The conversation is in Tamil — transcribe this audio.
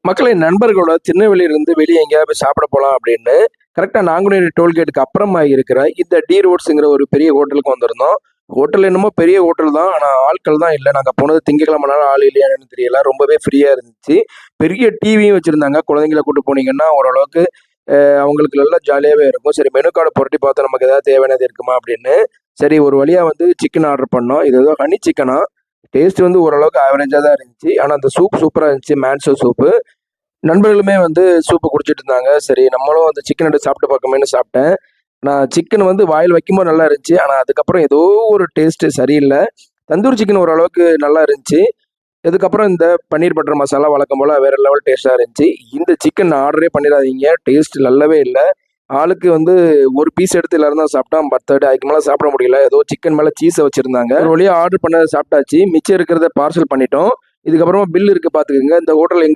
மக்களே நண்பர்களோட திருநெல்வேலியிலிருந்து வெளியே எங்கேயாவது போய் சாப்பிட போலாம் அப்படின்னு கரெக்டா நாங்குநேரி டோல்கேட்டுக்கு அப்புறமா இருக்கிற இந்த டி ரோட்ஸ்ங்கிற ஒரு பெரிய ஹோட்டலுக்கு வந்திருந்தோம். ஹோட்டல் என்னமோ பெரிய ஹோட்டல் தான். ஆனா ஆட்கள் தான் இல்ல. நாங்க போனது திங்கட்கிழமைனால ஆள் இல்லையான்னு தெரியல. ரொம்பவே ஃப்ரீயா இருந்துச்சு. பெரிய டிவியும் வச்சிருந்தாங்க. குழந்தைங்கள கூட்டு போனீங்கன்னா ஓரளவுக்கு அவங்களுக்கு நல்லா ஜாலியாவே இருக்கும். சரி மெனு கார்ட புரட்டி பார்த்தோம் நமக்கு ஏதாவது தேவையானது இருக்குமா அப்படின்னு. சரி ஒரு வழியா வந்து சிக்கன் ஆர்டர் பண்ணோம். இது ஏதோ ஹனி சிக்கனா. டேஸ்ட் வந்து ஓரளவுக்கு ஆவரேஜா தான் இருந்துச்சு. ஆனா அந்த சூப் சூப்பரா இருந்துச்சு. மேன்சோ சூப்பு. நண்பர்களுமே வந்து சூப்பு குடிச்சிட்டு இருந்தாங்க. சரி நம்மளும் அந்த சிக்கன் எடுத்து சாப்பிட்டு பார்க்கோமேன்னு சாப்பிட்டேன். நான் சிக்கன் வந்து வாயில வைக்கும்போது நல்லா இருந்துச்சு. ஆனா அதுக்கப்புறம் ஏதோ ஒரு டேஸ்ட் சரியில்ல. தந்தூரி சிக்கன் ஓரளவுக்கு நல்லா இருந்துச்சு. இதுக்கப்புறம் இந்த பன்னீர் பட்டர் மசாலா வழக்கம் போல வேற லெவல் டேஸ்ட்டா இருந்துச்சு. இந்த சிக்கன் ஆர்டரே பண்ணிடாதீங்க. டேஸ்ட் நல்லாவே இல்ல. ஆளுக்கு வந்து ஒரு பீஸ் எடுத்து எல்லாரும் தான் சாப்பிட்டோம். மத்தபடி அதுக்கு மேல சாப்பிட முடியல. ஏதோ சிக்கன் மேல சீஸ வச்சிருந்தாங்க. ஒரு வழியா ஆர்டர் பண்ணத சாப்பிட்டாச்சு. மிச்சம் இருக்கிறத பார்சல் பண்ணிட்டோம். இதுக்கப்புறமா பில் இருக்கு பார்த்துக்கங்க. இந்த ஹோட்டல் எங்க